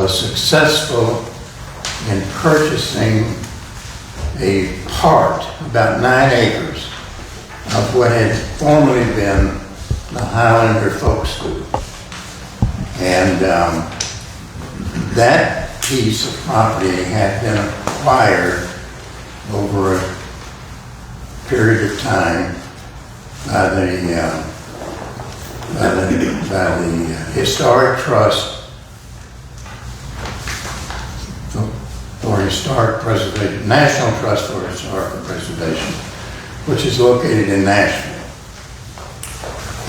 was successful in purchasing a part, about 9 acres, of what had formerly been the Highlander Folk School. And that piece of property had been acquired over a period of time by the Historic Trust for Historic Preservation, National Trust for Historical Preservation, which is located in Nashville.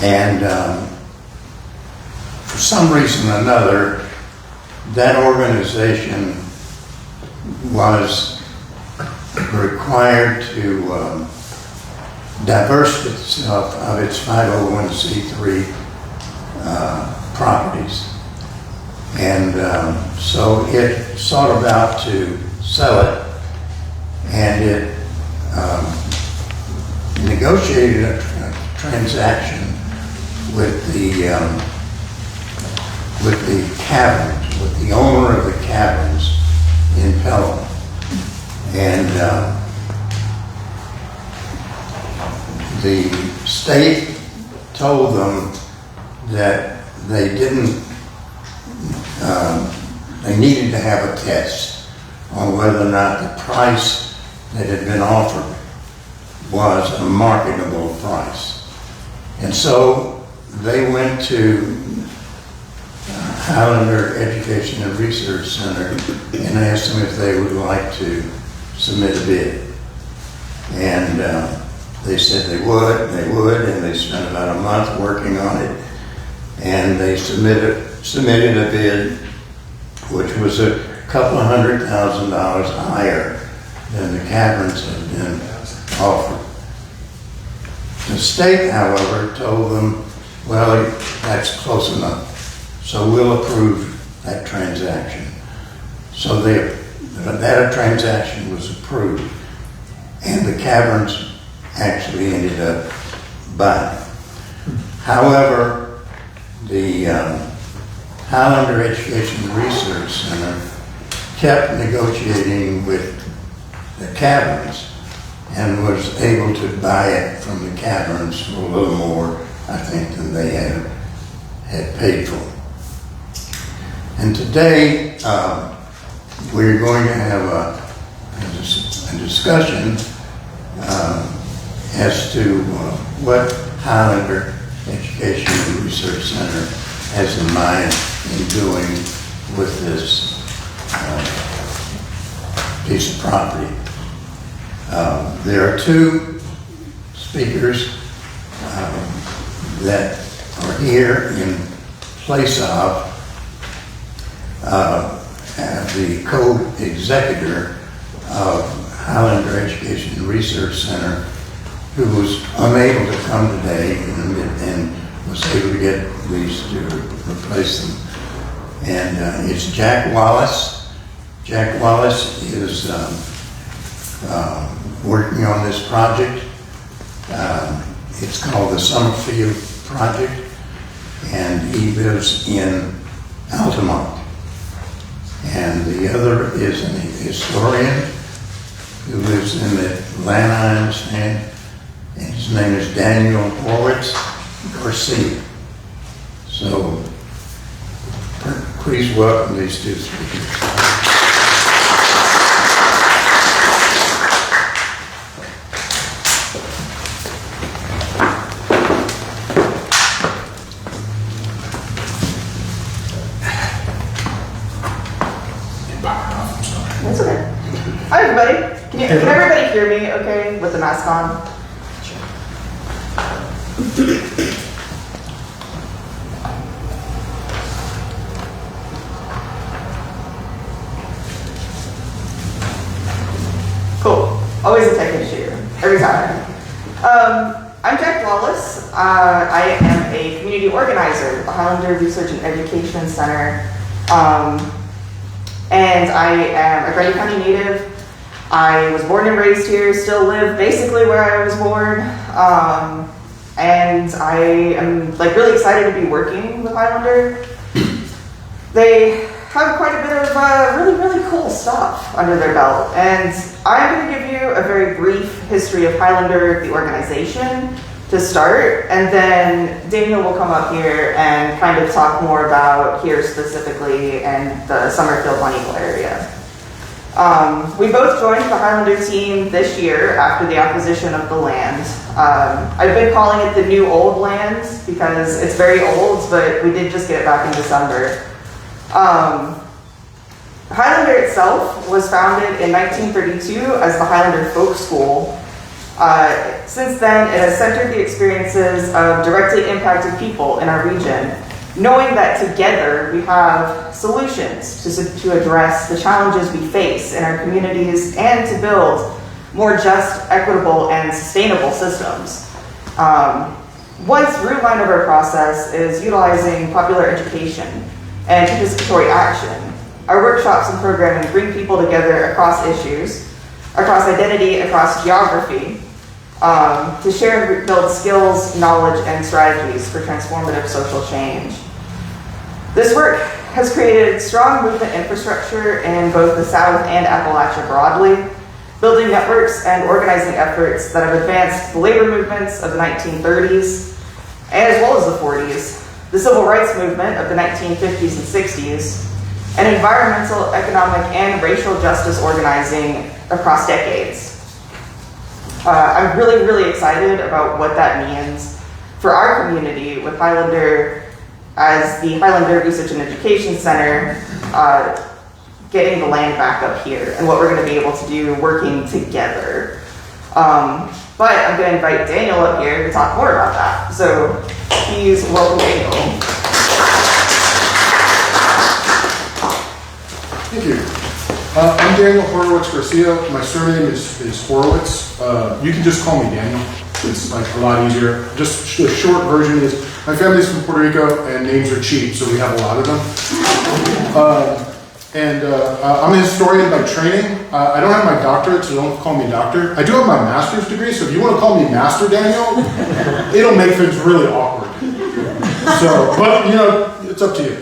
And for some reason or another, that organization was required to divest itself of its 501c3 properties. And so it sought about to sell it, and it negotiated a transaction with the caverns, with the owner of the caverns in Pelham. And the state told them that they didn't, they needed to have a test on whether or not the price that had been offered was a marketable price. And so they went to Highlander Education and Research Center and asked them if they would like to submit a bid. And they said they would, and they spent about a month working on it. And they submitted a bid which was a couple of $100,000 higher than the caverns had been offered. The state, however, told them, well, that's close enough, so we'll approve that transaction. So that transaction was approved, and the caverns actually ended up buying. However, the Highlander Education and Research Center kept negotiating with the caverns and was able to buy it from the caverns for a little more, I think, than they had paid for. And today, we're going to have a discussion as to what Highlander Education and Research Center has in mind in doing with this piece of property. There are two speakers that are here in place of the co-executor of Highlander Education and Research Center, who was unable to come today and was able to get these to replace them. And it's Jack Wallace. Jack Wallace is working on this project. It's called the Summerfield Project, and he lives in Altamont. And the other is a historian who lives in Atlanta, I understand, and his name is Daniel Horwitz Garcia. So please welcome these two speakers. That's okay. Hi, everybody. Can everybody hear me okay with the mask on? Cool. Always a tech issue. Every time. I'm Jack Wallace. I am a community organizer at the Highlander Research and Education Center. And I am a Grady County native. I was born and raised here, still live basically where I was born. And I am really excited to be working with Highlander. They have quite a bit really, really cool stuff under their belt. And I'm going to give you a very brief history of Highlander, the organization, to start, and then Daniel will come up here and kind of talk more about here specifically and the Summerfield Mount Eagle area. We both joined the Highlander team this year after the acquisition of the land. I've been calling it the new old land because it's very old, but we did just get it back in December. Highlander itself was founded in 1932 as the Highlander Folk School. Since then, it has centered the experiences of directly impacted people in our region, knowing that together we have solutions to address the challenges we face in our communities and to build more just, equitable, and sustainable systems. One through line of our process is utilizing popular education and participatory action. Our workshops and programming bring people together across issues, across identity, across geography, to share and build skills, knowledge, and strategies for transformative social change. This work has created strong movement infrastructure in both the South and Appalachia broadly, building networks and organizing efforts that have advanced the labor movements of the 1930s, and as well as the 40s, the civil rights movement of the 1950s and 60s, and environmental, economic, and racial justice organizing across decades. I'm really, really excited about what that means for our community with Highlander as the Highlander Research and Education Center getting the land back up here and what we're going to be able to do working together. But I'm going to invite Daniel up here to talk more about that. So please welcome Daniel. Thank you. I'm Daniel Horowitz-Garcia. My surname is Horowitz. You can just call me Daniel. It's like a lot easier. Just the short version is my family's from Puerto Rico and names are cheap, so we have a lot of them. I'm a historian by training. I don't have my doctorate, so don't call me doctor. I do have my master's degree, so if you want to call me Master Daniel, it'll make things really awkward. So, but you know, it's up to you.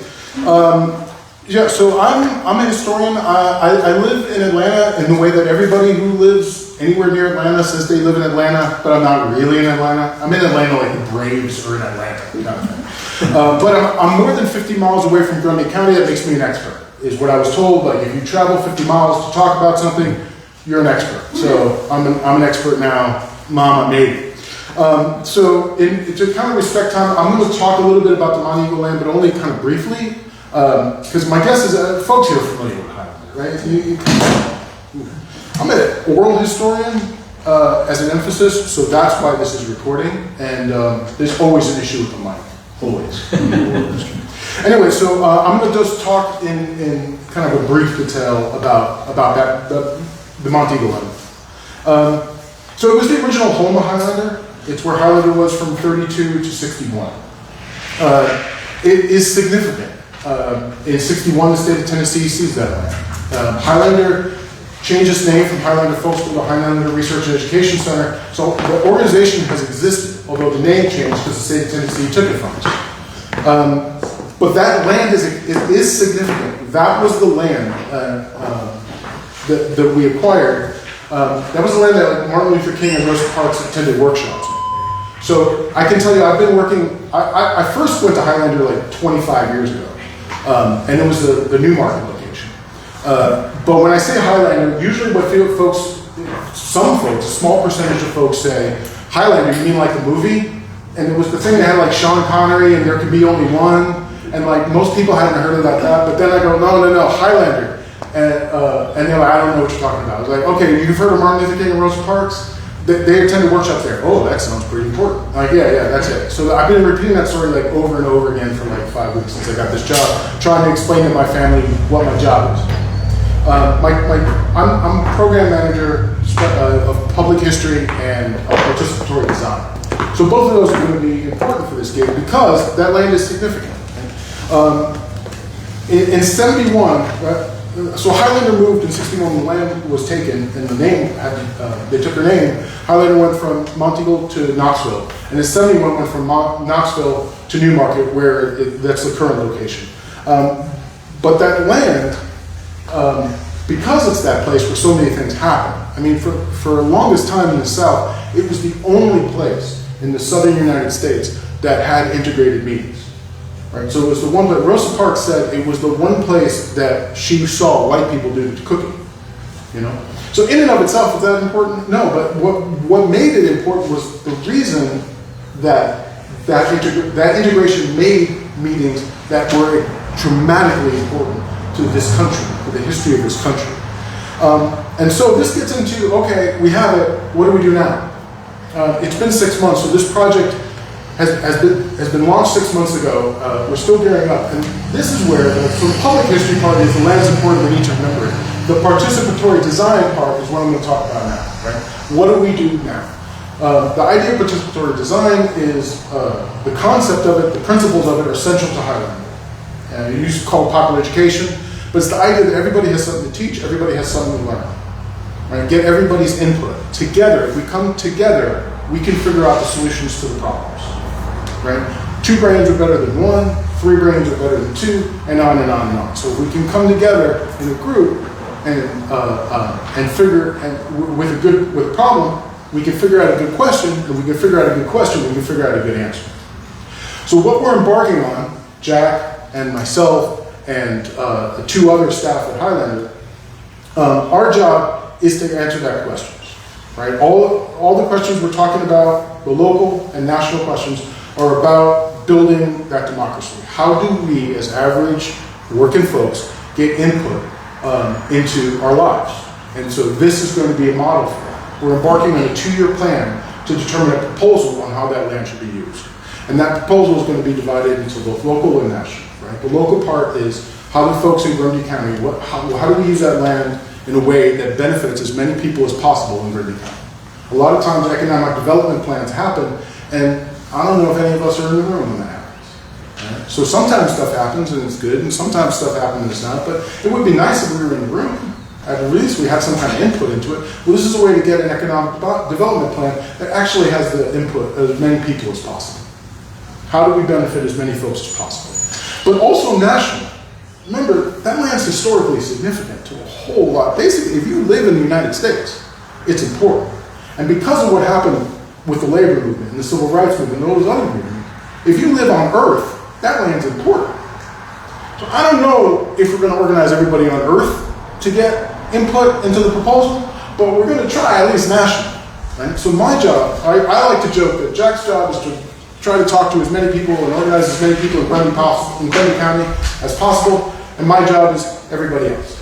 Yeah, so I'm a historian. I live in Atlanta in the way that everybody who lives anywhere near Atlanta says they live in Atlanta, but I'm not really in Atlanta. I'm in Atlanta like the Braves are in Atlanta, kind of thing. But I'm more than 50 miles away from Grundy County. That makes me an expert, is what I was told. Like if you travel 50 miles to talk about something, you're an expert. So I'm an expert now. Mom, I made it. To kind of respect time, I'm going to talk a little bit about the Mount Eagle land, but only kind of briefly. Because my guess is folks here are familiar with Highlander, right? I'm an oral historian as an emphasis, so that's why this is recording. And there's always an issue with the mic, always. Anyway, so I'm going to just talk in kind of a brief detail about that the Mount Eagle land. So it was the original home of Highlander. It's where Highlander was from 32 to 61. It is significant. In 61, the state of Tennessee seized that land. Highlander changed its name from Highlander Folk School to Highlander Research and Education Center. So the organization has existed, although the name changed because the state of Tennessee took it from us. But that land is significant. That was the land that we acquired. That was the land that Martin Luther King and Rosa Parks attended workshops in. So I can tell you, I've been working, I first went to Highlander like 25 years ago. And it was the Newmarket location. But when I say Highlander, usually what some folks, a small percentage of folks say, Highlander, you mean like the movie? And it was the thing that had like Sean Connery and there could be only one. And like most people hadn't heard about that. But then I go, no, Highlander. And they're like, I don't know what you're talking about. I was like, okay, you've heard of Martin Luther King and Rosa Parks? They attended workshops there. Oh, that sounds pretty important. Like, yeah, that's it. So I've been repeating that story like over and over again for like 5 weeks since I got this job, trying to explain to my family what my job is. I'm program manager of public history and participatory design. So both of those are going to be important for this gig because that land is significant. In 71, so Highlander moved in 61 when the land was taken, and the name they took their name. Highlander went from Mount Eagle to Knoxville, and in 71 went from Knoxville to Newmarket, where that's the current location. But that land because it's that place where so many things happen. I mean, for the longest time in the South, it was the only place in the southern United States that had integrated meetings. Right? So it was the one, but Rosa Parks said it was the one place that she saw white people do the cooking. You know? So in and of itself, was that important? No, but what made it important was the reason that integration made meetings that were dramatically important to this country, to the history of this country. And so this gets into, okay, we have it, what do we do now? It's been 6 months, so this project has been launched 6 months ago. We're still gearing up, and this is where the public history part is the land's important, we need to remember it. The participatory design part is what I'm going to talk about now, right? What do we do now? The idea of participatory design is the concept of it, the principles of it are central to Highlander. It used to call it popular education, but it's the idea that everybody has something to teach, everybody has something to learn. Right? Get everybody's input. Together, if we come together, we can figure out the solutions to the problems. Right? 2 brains are better than 1, 3 brains are better than 2, and on and on and on. So if we can come together in a group and figure, and with a problem, we can figure out a good question, and we can figure out a good question, we can figure out a good answer. So what we're embarking on, Jack and myself and 2 other staff at Highlander, our job is to answer that questions. Right? All the questions we're talking about, the local and national questions, are about building that democracy. How do we, as average working folks, get input into our lives? And so this is going to be a model for that. We're embarking on a 2-year plan to determine a proposal on how that land should be used. And that proposal is going to be divided into both local and national. Right? The local part is how do folks in Grundy County, how do we use that land in a way that benefits as many people as possible in Grundy County? A lot of times economic development plans happen, and I don't know if any of us are in the room when that happens. Right? So sometimes stuff happens and it's good, and sometimes stuff happens and it's not, but it would be nice if we were in the room. At least we had some kind of input into it. Well, this is a way to get an economic development plan that actually has the input of as many people as possible. How do we benefit as many folks as possible? But also national. Remember, that land's historically significant to a whole lot. Basically, if you live in the United States, it's important. And because of what happened with the labor movement and the civil rights movement and all those other movements, if you live on Earth, that land's important. So I don't know if we're going to organize everybody on Earth to get input into the proposal, but we're going to try at least national. Right? So my job, I like to joke that Jack's job is to try to talk to as many people and organize as many people in Grundy County as possible, and my job is everybody else.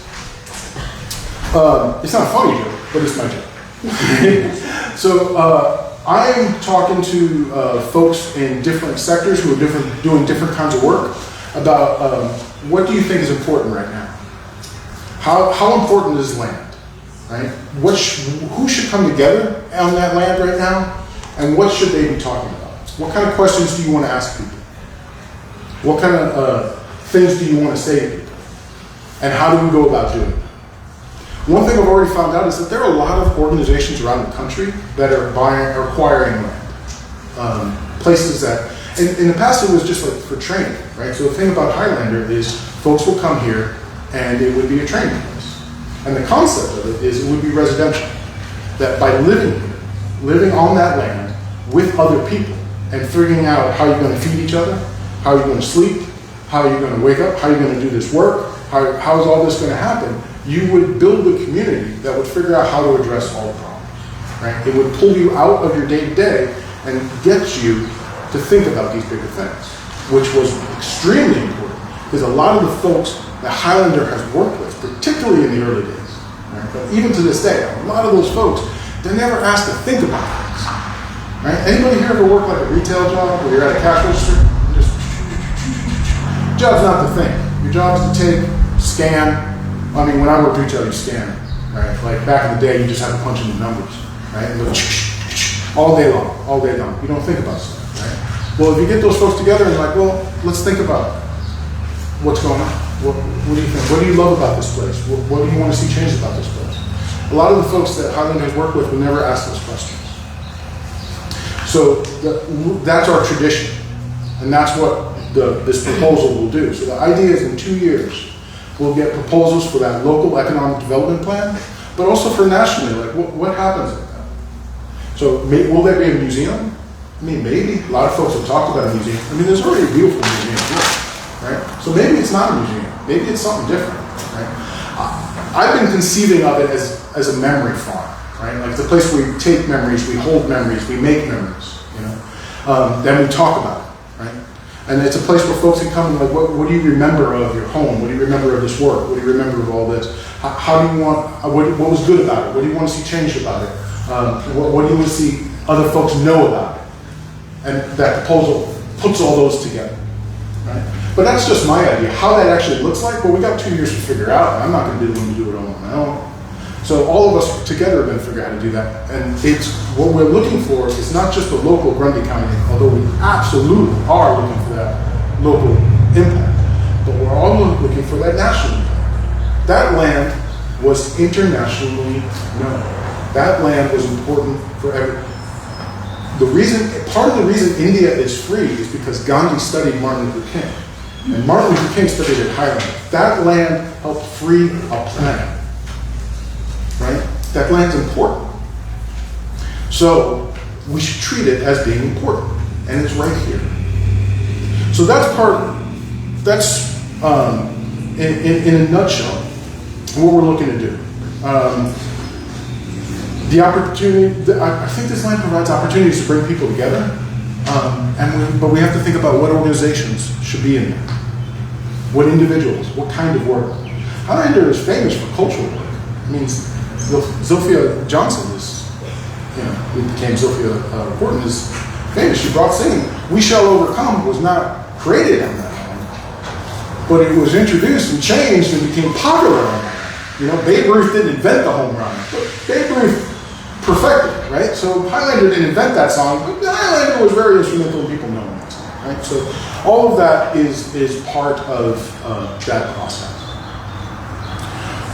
It's not a funny joke, but it's my job. So I'm talking to folks in different sectors who are doing different kinds of work about what do you think is important right now? How important is land? Right? Who should come together on that land right now? And what should they be talking about? What kind of questions do you want to ask people? What kind of things do you want to say to people? And how do we go about doing it? One thing I've already found out is that there are a lot of organizations around the country that are acquiring land. Places that, in the past it was just like for training, right? So the thing about Highlander is folks will come here and it would be a training place. And the concept of it is it would be residential. That by living here, living on that land with other people and figuring out how you're going to feed each other, how you're going to sleep, how you're going to wake up, how you're going to do this work, how is all this going to happen, you would build a community that would figure out how to address all the problems. Right? It would pull you out of your day-to-day and get you to think about these bigger things, which was extremely important because a lot of the folks that Highlander has worked with, particularly in the early days, right? But even to this day, a lot of those folks, they're never asked to think about things. Right? Anybody here ever work like a retail job where you're at a cash register? Your job's not the thing. Your job is to take, scan. I mean, when I worked retail, you scan. Right? Like back in the day, you just had to punch in the numbers. Right? And go all day long, all day long. You don't think about stuff. Right? Well, if you get those folks together and you're like, well, let's think about what's going on. What do you think? What do you love about this place? What do you want to see changed about this place? A lot of the folks that Highlander has worked with will never ask those questions. So that's our tradition, and that's what this proposal will do. So the idea is in 2 years, We'll get proposals for that local economic development plan, but also for nationally, like what happens at that? So will there be a museum? I mean, maybe. A lot of folks have talked about a museum. I mean, there's already a beautiful museum here, right? So maybe it's not a museum. Maybe it's something different, right? I've been conceiving of it as a memory farm, right? Like the place where we take memories, we hold memories, we make memories, you know? Then we talk about it, right? And it's a place where folks can come and like, what do you remember of your home? What do you remember of this work? What do you remember of all this? How do you want, what was good about it? What do you want to see changed about it? What do you want to see other folks know about it? And that proposal puts all those together, right? But that's just my idea. How that actually looks like, well, we got 2 years to figure out. I'm not going to be able to do it all on my own. So all of us together are going to figure out how to do that. And it's what we're looking for is not just the local Grundy County, although we absolutely are looking for that local impact, but we're all looking for that national impact. That land was internationally known. That land was important for everyone. Part of the reason India is free is because Gandhi studied Martin Luther King. And Martin Luther King studied at Highlander. That land helped free a planet. Right? That land's important. So we should treat it as being important. And it's right here. So that's in a nutshell, what we're looking to do. The opportunity, I think this land provides opportunities to bring people together, but we have to think about what organizations should be in there. What individuals, what kind of work. Highlander is famous for cultural work. I mean, Zilphia Johnson who became Zilphia Horton, is famous. She brought singing. We Shall Overcome was not created on that land, but it was introduced and changed and became popular on that. You know, Babe Ruth didn't invent the home run, but Babe Ruth perfected it, right? So Highlander didn't invent that song, but Highlander was very instrumental in people knowing that song, right? So all of that is part of that process.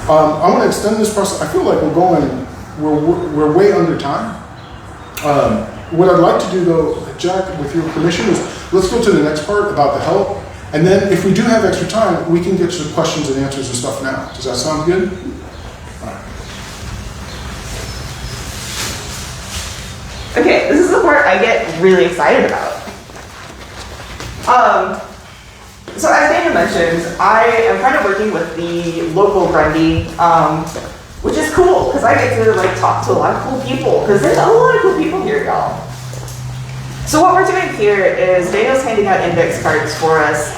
I want to extend this process. I feel like we're way under time. What I'd like to do though, Jack, with your permission, is let's go to the next part about the help. And then if we do have extra time, we can get some questions and answers and stuff now. Does that sound good? All right. Okay, this is the part I get really excited about. So as Daniel mentioned, I am kind of working with the local Grundy, which is cool because I get to like talk to a lot of cool people because there's a lot of cool people here, y'all. So what we're doing here is Daniel's handing out index cards for us.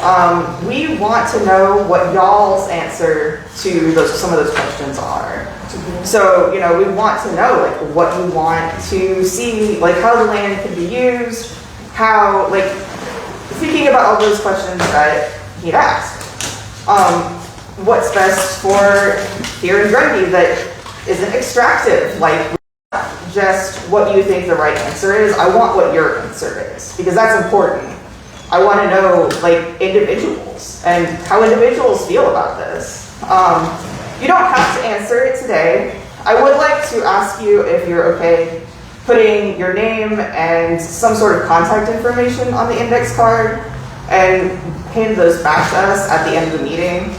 We want to know what y'all's answer to some of those questions are. So, we want to know like what you want to see, like how the land can be used, how, like, thinking about all those questions that he'd asked. What's best for here in Grundy that isn't extractive, like just what you think the right answer is. I want what your answer is, because that's important. I want to know, like, individuals and how individuals feel about this. You don't have to answer it today. I would like to ask you if you're okay putting your name and some sort of contact information on the index card and hand those back to us at the end of the meeting.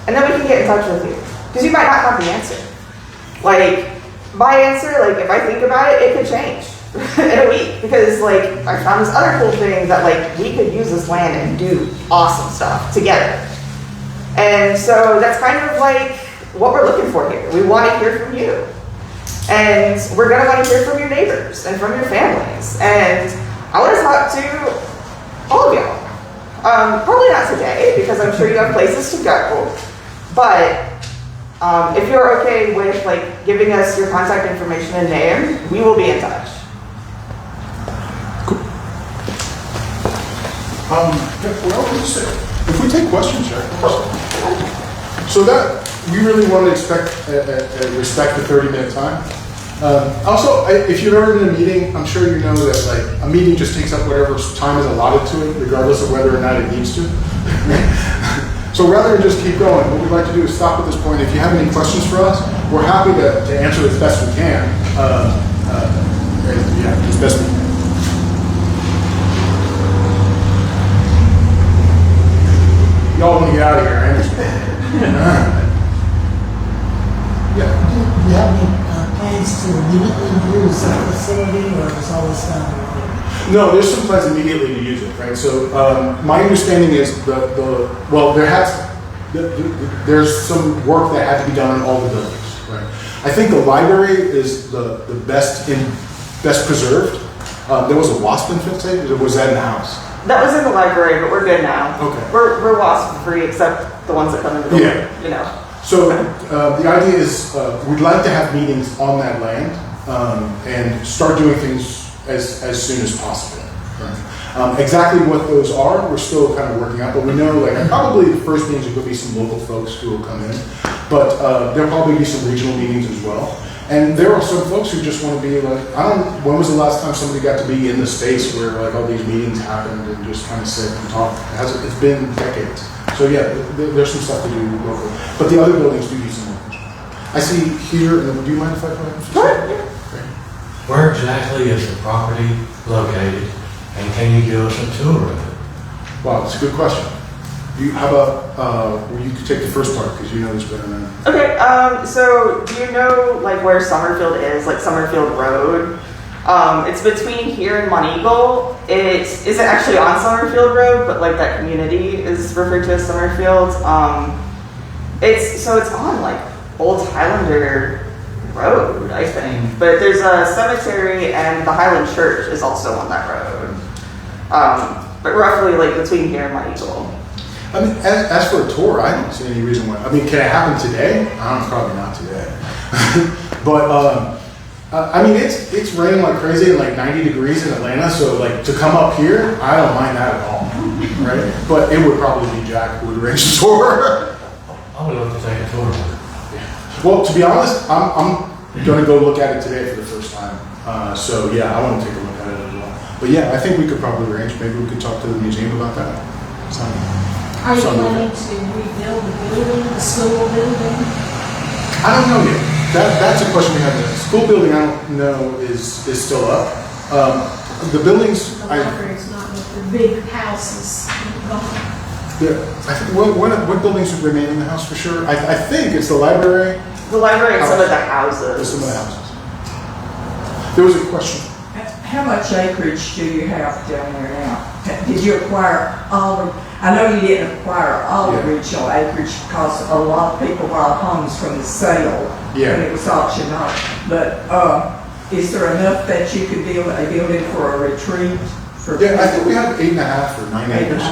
And then we can get in touch with you, because you might not have the answer. Like, my answer, like, if I think about it, it could change in a week, because, like, I found this other cool thing that, like, we could use this land and do awesome stuff together. And so that's kind of like what we're looking for here. We want to hear from you. And we're going to want to hear from your neighbors and from your families. And I want to talk to all of y'all. Probably not today, because I'm sure you have places to go. But if you're okay with, like, giving us your contact information and name, we will be in touch. Well, if we take questions, Jack. So that, we really want to respect the 30-minute time. Also, if you've ever been in a meeting, I'm sure you know that, like, a meeting just takes up whatever time is allotted to it, regardless of whether or not it needs to. So rather than just keep going, what we'd like to do is stop at this point. If you have any questions for us, we're happy to answer as best we can. As best we can. y'all want to get out of here, I understand. Yeah. Do you have any plans to immediately use the facility, or is all this done already? No, there's some plans immediately to use it, right? So my understanding is there's some work that had to be done in all the buildings, right? I think the library is the best preserved. There was a wasp infestation, or was that in the house? That was in the library, but we're good now. Okay. We're wasp free, except the ones that come in the building, Yeah. you know. So the idea is we'd like to have meetings on that land and start doing things as soon as possible. Right? Exactly what those are, we're still kind of working out, but we know like probably the first meetings are going to be some local folks who will come in, but there'll probably be some regional meetings as well. And there are some folks who just want to be like, when was the last time somebody got to be in the space where like all these meetings happened and just kind of sit and talk? It's been decades. So yeah, there's some stuff to do locally. But the other buildings do need some work. I see here, do you mind if I come in? Sure. Where exactly is the property located, and can you give us a tour of it? Wow, that's a good question. How about, well, you could take the first part because you know this better than I. Okay, so do you know like where Summerfield is, like Summerfield Road? It's between here and Monteagle. It isn't actually on Summerfield Road, but like that community is referred to as Summerfield. It's on like Old Highlander Road, I think. But there's a cemetery, and the Highland Church is also on that road. But roughly like between here and Monteagle. I mean, as for a tour, I don't see any reason why. I mean, can it happen today? Probably not today. But I mean, it's raining like crazy and like 90 degrees in Atlanta. So like to come up here, I don't mind that at all, right? But it would probably be Jack who would arrange the tour. I would love to take a tour of it. Well, to be honest, I'm gonna go look at it today for the first time. So yeah, I want to take a look at it as well. But yeah, I think we could probably arrange. Maybe we could talk to the museum about that. Are you planning to rebuild the building, the school building? I don't know yet. That's a question we have. The school building, I don't know, is still up. The buildings, The library's not with the big houses. I think what buildings would remain in the house for sure? I think it's the library. The library and some of the There's houses. some of the houses. There was a question. How much acreage do you have down there now? Did you acquire all of, I know you didn't acquire all the original acreage because a lot of people bought homes from the sale when it was auctioned off. But is there enough that you could build a building for a retreat? Yeah, I think we have 8.5 or 9 acres.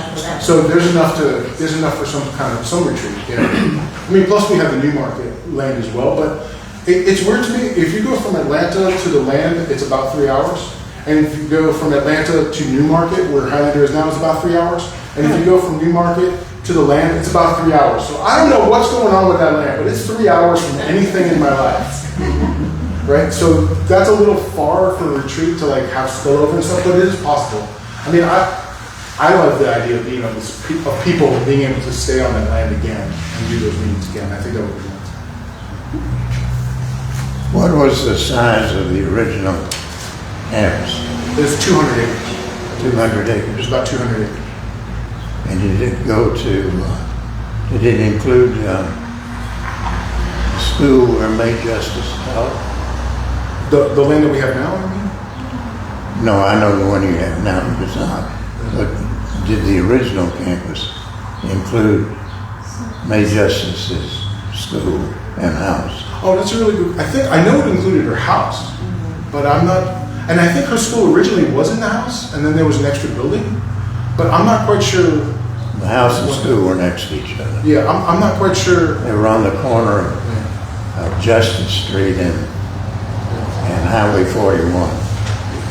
So there's enough for some retreat. Yeah. I mean, plus we have the New Market land as well. But it's weird to me. If you go from Atlanta to the land, it's about 3 hours. And if you go from Atlanta to New Market, where Highlander is now, it's about 3 hours. And if you go from New Market to the land, it's about 3 hours. So I don't know what's going on with that land, but it's 3 hours from anything in my life. Right? So that's a little far for a retreat to like have spillover and stuff, but it is possible. I mean, I love the idea of being able to, of people being able to stay on that land again and do those meetings again. I think that would be nice. What was the size of the original campus? There's 200 acres. 200 acres. There's about 200 acres. And did it go to, did it include school where May Justice taught? The land that we have now, I mean? No, I know the one you have now does not. But did the original campus include May Justice's school and house? Oh, that's a really good, I know it included her house, but I'm not, and I think her school originally was in the house, and then there was an extra building, but I'm not quite sure. The house and school were next to each other. Yeah, I'm not quite sure. They were on the corner of Justice Street and Highway 41.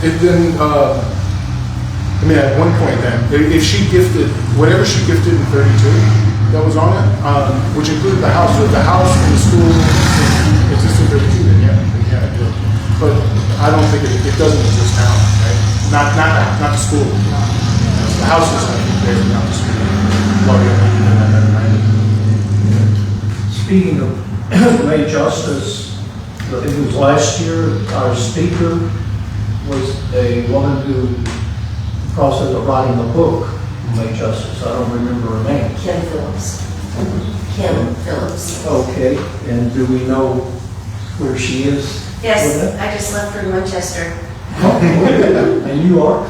It then, I mean, at one point then, if she gifted, whatever she gifted in 32 that was on it, which included the house, so if the house and the school existed in 32, then yeah, it did. But I don't think it doesn't exist now, right? Not the school. The house is, I think, there, not the school. Well, Speaking of May Justice, it was last year, our speaker was a woman who, process of writing a book, May Justice, I don't remember her name. Kim Phillips. Kim Phillips. Okay, and do we know where she is? Yes, I just left for Manchester. And you are?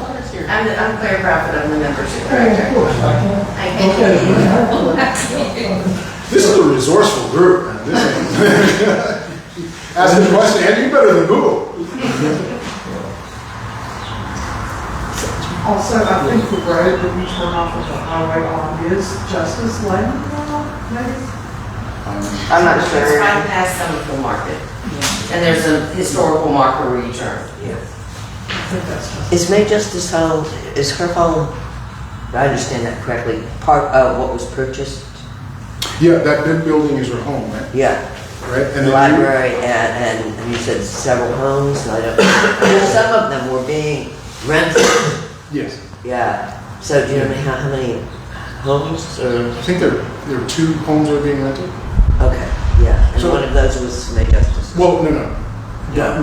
I'm Claire Prophet, I'm the membership director. Of course, I can. I can This is a resourceful group, man. This is ask the question, and you better than Google. Also, I think the road that we turn off of the highway on is Justice Lane, maybe? I'm not It's sure. right past Summerville Market. And there's a historical marker where you turn. I think that's just. Is May Justice home, is her home, do I understand that correctly, part of what was purchased? Yeah, that big building is her home, right? Yeah, Right? the then you- library and you said several homes, and I don't, some of them were being rented, Yes. yeah. So do you know how many homes or, I think there are 2 homes that are being rented. okay, yeah, and So- one of those was May Justice? Well, no. No.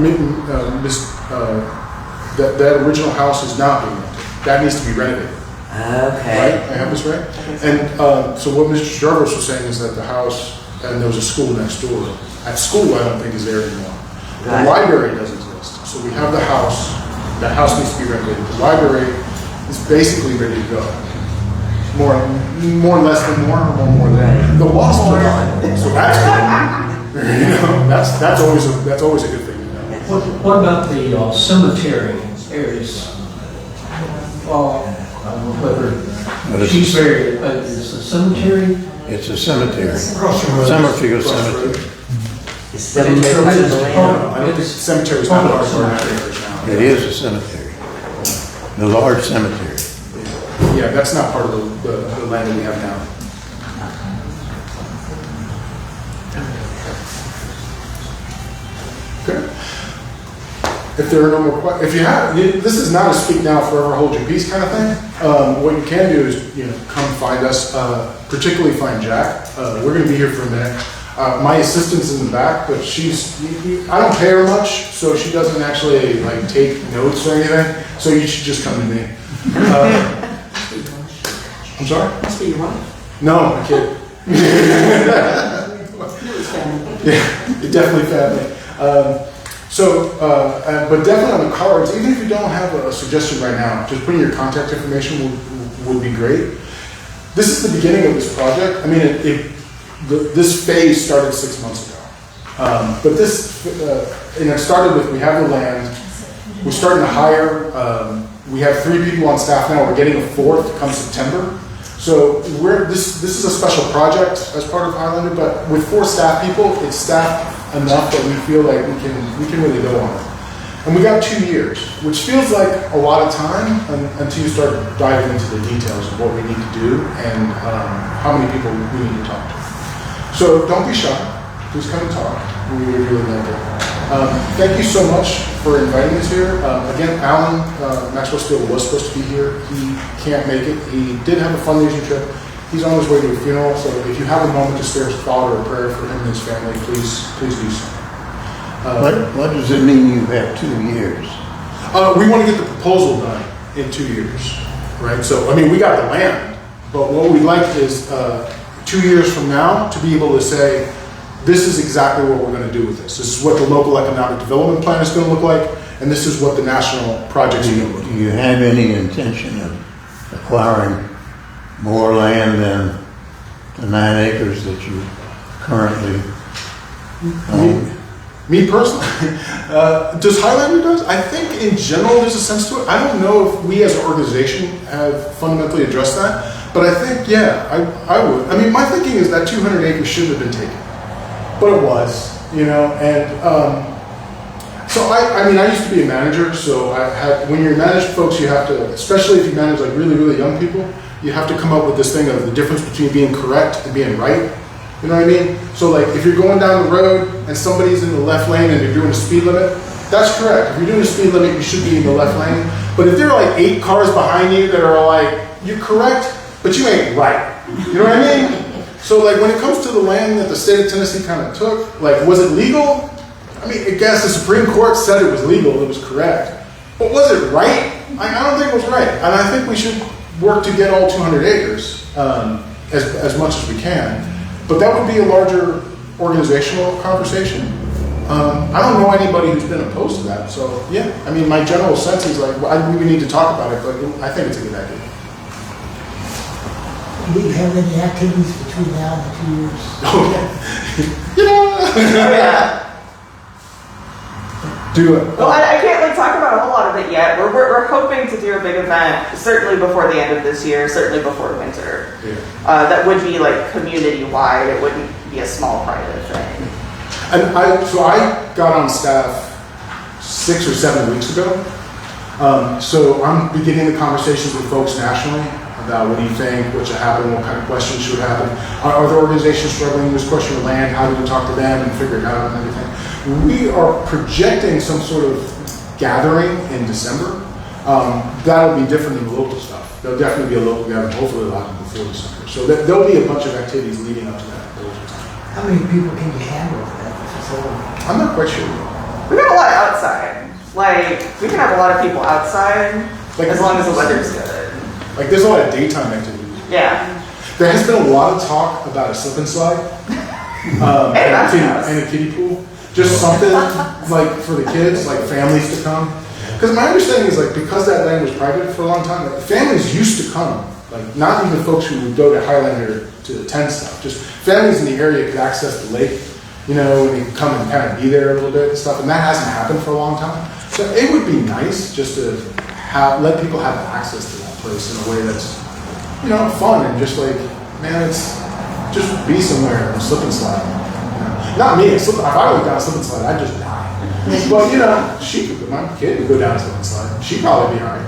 That original house is not being rented. That needs to be renovated. Okay. Right? I have this right? And so what Mr. Jarvis was saying is that the house, and there was a school next door. That school, I don't think is there anymore. The Right. library does exist. So we have the house. That house needs to be renovated. The library is basically ready to go. More less than more, or more than. Right. The wall's still on, so that's good. You know, that's always a good thing. You know? What about the cemetery areas? Whether she's buried, is the cemetery? It's a cemetery. Across the road. Summerfield Cemetery. Is cemetery part of the land? I don't think cemetery's not part of our areas now. It is a cemetery. The large cemetery. Yeah, that's not part of the land that we have now. Okay. If there are no more questions, if you have, this is not a speak now, forever hold your peace kind of thing. What you can do is, come find us, particularly find Jack. We're going to be here for a minute. My assistant's in the back, but I don't pay her much, so she doesn't actually like take notes or anything. So you should just come to me. I'm sorry? Must be your wife. No, my kid. Yeah, definitely family. But definitely on the cards, even if you don't have a suggestion right now, just putting your contact information would be great. This is the beginning of this project. I mean, this phase started 6 months ago. But it started with, we have the land, we're starting to hire, we have 3 people on staff now, we're getting a 4th come September. So this is a special project as part of Highlander, but with 4 staff people, it's staffed enough that we feel like we can really go on it. And we got 2 years, which feels like a lot of time until you start diving into the details of what we need to do and how many people we need to talk to. So don't be shy, please come and talk. We would really like it. Thank you so much for inviting us here. Again, Alan Maxwell Steele was supposed to be here. He can't make it. He did have a fundraising trip. He's on his way to a funeral, so if you have a moment to spare his thought or a prayer for him and his family, please do so. What does it mean you have 2 years? We want to get the proposal done in 2 years, right? So, I mean, we got the land, but what we'd like is 2 years from now to be able to say, this is exactly what we're going to do with this. This is what the local economic development plan is going to look like, and this is what the national projects are going to look like. Do you have any intention of acquiring more land than the 9 acres that you currently own? Me personally, does Highlander does? I think in general there's a sense to it. I don't know if we as an organization have fundamentally addressed that, but I think, yeah, I would. I mean, my thinking is that 200 acres shouldn't have been taken, but it was, and so I mean, I used to be a manager, so when you're managed folks, you have to, especially if you manage like really, really young people, you have to come up with this thing of the difference between being correct and being right. You know what I mean? So like if you're going down the road and somebody's in the left lane and you're doing a speed limit, that's correct. If you're doing a speed limit, you should be in the left lane. But if there are like 8 cars behind you that are like, you're correct, but you ain't right. You know what I mean? So like when it comes to the land that the state of Tennessee kind of took, like was it legal? I mean, I guess the Supreme Court said it was legal, it was correct. But was it right? I don't think it was right. And I think we should work to get all 200 acres as much as we can, but that would be a larger organizational conversation. I don't know anybody who's been opposed to that, so yeah. I mean, my general sense is like, we need to talk about it, but I think it's a good idea. Do you have any activities between now and the 2 years? Yeah. Do it. Well, I can't like talk about a whole lot of it yet. We're hoping to do a big event, certainly before the end of this year, certainly before winter. Yeah. That would be like community-wide. It wouldn't be a small private thing. And I got on staff 6 or 7 weeks ago. So I'm beginning the conversations with folks nationally about what do you think, what should happen, what kind of questions should happen. Are there organizations struggling with this question of land? How do we talk to them and figure it out and everything? We are projecting some sort of gathering in December. That'll be different than the local stuff. There'll definitely be a local gathering, hopefully a lot before December. So there'll be a bunch of activities leading up to that. How many people can you handle at that facility? I'm not quite sure. We got a lot outside. Like we can have a lot of people outside as long as the weather's good. Like there's a lot of daytime activities. Yeah. There has been a lot of talk about a slip and slide and a kiddie pool. Just something like for the kids, like families to come. Because my understanding is like because that land was private for a long time, like families used to come. Like not even folks who would go to Highlander to attend stuff. Just families in the area could access the lake, and they could come and kind of be there a little bit and stuff. And that hasn't happened for a long time. So it would be nice just to let people have access to that place in a way that's, fun and just like, man, it's just be somewhere and slip and slide. Not me. If I went down a slip and slide, I'd just die. But my kid would go down a slip and slide. She'd probably be alright.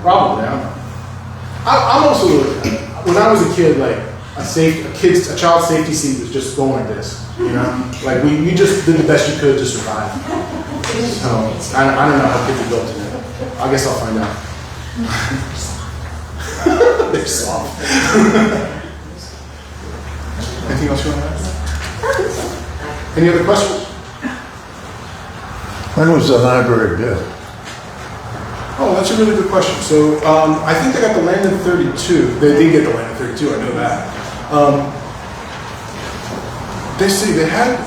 Probably. I'm also when I was a kid, like a child safety seat was just going like this. Like you just did the best you could to survive. So I don't know how kids are built today. I guess I'll find out. They're soft. Anything else you want to add? Any other questions? When was the library built? Oh, that's a really good question. So I think they got the land in 32. They did get the land in 32, I know that. They had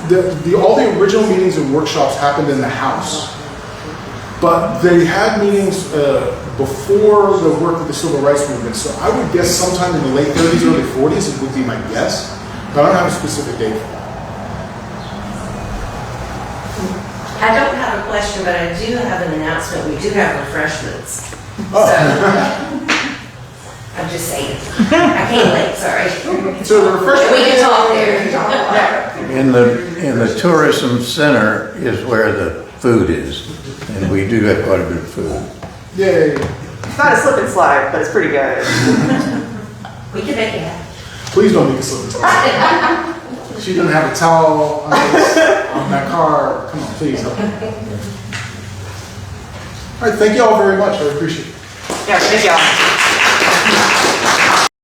all the original meetings and workshops happened in the house. But they had meetings before the work of the civil rights movement. So I would guess sometime in the late 30s, early 40s, it would be my guess. But I don't have a specific date for that. I don't have a question, but I do have an announcement. We do have refreshments. Oh. So, I'm just saying. I came late, sorry. So the refreshment. We can talk there. In the tourism center is where the food is, and we do have quite a bit of food. Yay. It's not a slip and slide, but it's pretty good. We can make it happen. Please don't make a slip and slide. She doesn't have a towel on that car. Come on, please help me. All right, thank you all very much. I appreciate it. Yeah, thank y'all.